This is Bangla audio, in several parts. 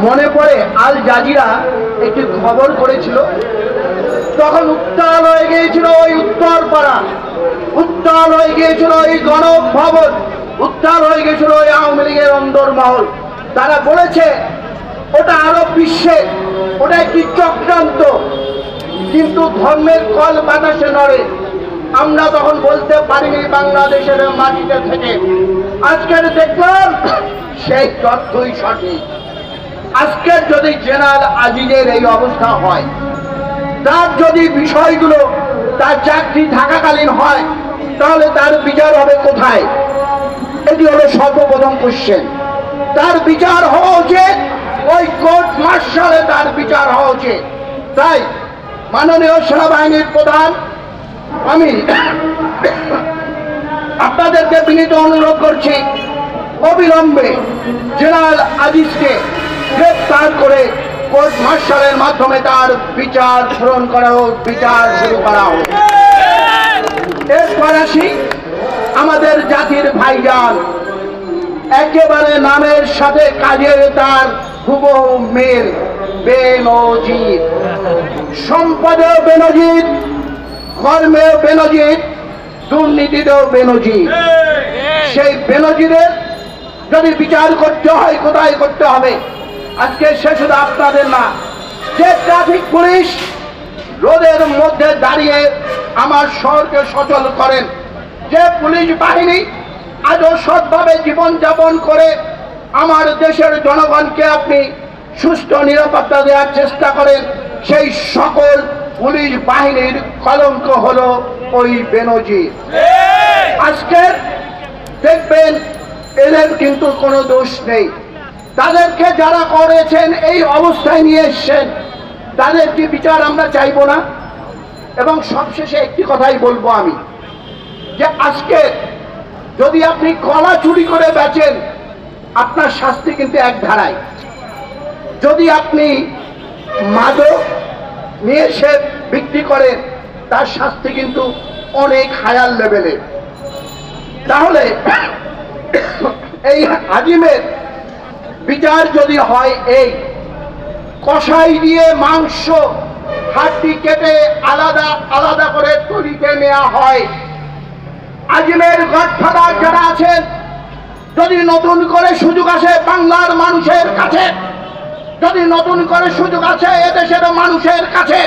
মনে পড়ে আল জাজিরা একটি খবর করেছিল, তখন উত্তাল হয়ে গিয়েছিল ওই উত্তরপাড়া, উত্তাল হয়ে গিয়েছিল ওই গণভবন, উত্তাল হয়ে গিয়েছিল ওই আওয়ামী লীগের অন্দরমহল। তারা বলেছে ওটা আরব বিশ্বের, ওটা একটি চক্রান্ত, কিন্তু ধর্মের কল বাতাসে নড়ে। আমরা তখন বলতে পারিনি বাংলাদেশের মাটিতে থেকে। আজকের দেখলাম সেই তথ্যই সঠিক। আজকের যদি জেনারেল আজিজের এই অবস্থা হয়, তার যদি বিষয়গুলো তার চাকরি থাকাকালীন হয়, তাহলে তার বিচার হবে কোথায়? এটি হলো সর্বপ্রথম কোশ্চেন। তার বিচার হওয়া উচিত ওই কোর্ট মার্শালে, তার বিচার হওয়া উচিত। তাই মাননীয় সেনাবাহিনীর প্রধান, আমি আপনাদেরকে বিনীত অনুরোধ করছি, অবিলম্বে জেনারেল আজিজকে গ্রেফতার করে কোর্ট মার্শালের মাধ্যমে তার বিচার পূরণ করা হোক, বিচার শুরু করা হোক। এরপর আসি আমাদের জাতির ভাইজান, একেবারে নামের সাথে কাজের তার হুবহু মিল, বেনজির। সম্পদেও বেনজির, কর্মেও বেনজির, দুর্নীতিতেও বেনজির। সেই বেনজিরের যদি বিচার করতে হয়, কোথায় করতে হবে? আজকে সে শুধু আপনাদের না, যে ট্রাফিক পুলিশ রোদের মধ্যে দাঁড়িয়ে আমার শহরকে সচল করেন, যে পুলিশ বাহিনী আজও সৎভাবে জীবনযাপন করে আমার দেশের জনগণকে আপনি সুষ্ঠু নিরাপত্তা দেওয়ার চেষ্টা করেন, সেই সকল পুলিশ বাহিনীর কলঙ্ক হলো ওই বেনজির। আজকে দেখবেন এদের কিন্তু কোনো দোষ নেই। তাদেরকে যারা করেছেন এই অবস্থায় নিয়ে এসছেন, তাদের কি বিচার আমরা চাইবো না? এবং সবশেষে একটি কথাই বলবো আমি, যে আজকে যদি আপনি কলা চুরি করে বেচেন, আপনার শাস্তি কিন্তু এক ধারায়। যদি আপনি মাদক নিয়ে এসে বিক্রি করেন, তার শাস্তি কিন্তু অনেক হায়ার লেভেলে। তাহলে এই আজিমের বিচার যদি হয়, এই কষাই দিয়ে মাংস হাড্ডি কেটে আলাদা আলাদা করে তরিতে নেওয়া হয়, আজিমের গডফাদার যারা আছেন, যদি নতুন করে সুযোগ আসে বাংলার মানুষের কাছে, যদি নতুন করে সুযোগ আছে এদেশের মানুষের কাছে,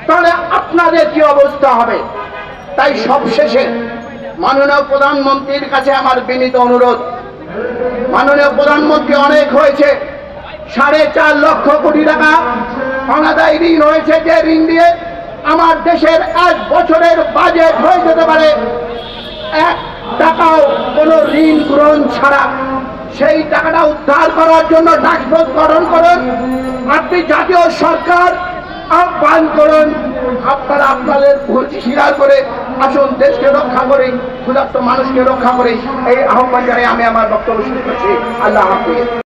তাহলে আপনাদের কি অবস্থা হবে? তাই সবশেষে মাননীয় প্রধানমন্ত্রীর কাছে আমার বিনীত অনুরোধ, মাননীয় প্রধানমন্ত্রী, অনেক হয়েছে, 4.5 লক্ষ কোটি টাকা অনাদায়ী ঋণ হয়েছে, যে ঋণ দিয়ে আমার দেশের 1 বছরের বাজেট হয়ে যেতে পারে 1 টাকাও কোনো ঋণ গ্রহণ ছাড়া। সেই টাকাটা উদ্ধার করার জন্য টাস্কফোর্স গঠন করুন, আপনি জাতীয় সরকার আহ্বান করুন, আপনারা আপনাদের ভুল স্বীকার করে আসুন, দেশকে রক্ষা করে, ক্ষুধার্ত মানুষকে রক্ষা করে। এই আহ্বান জানিয়ে আমি আমার বক্তব্য শুরু করছি। আল্লাহ হাফেজ।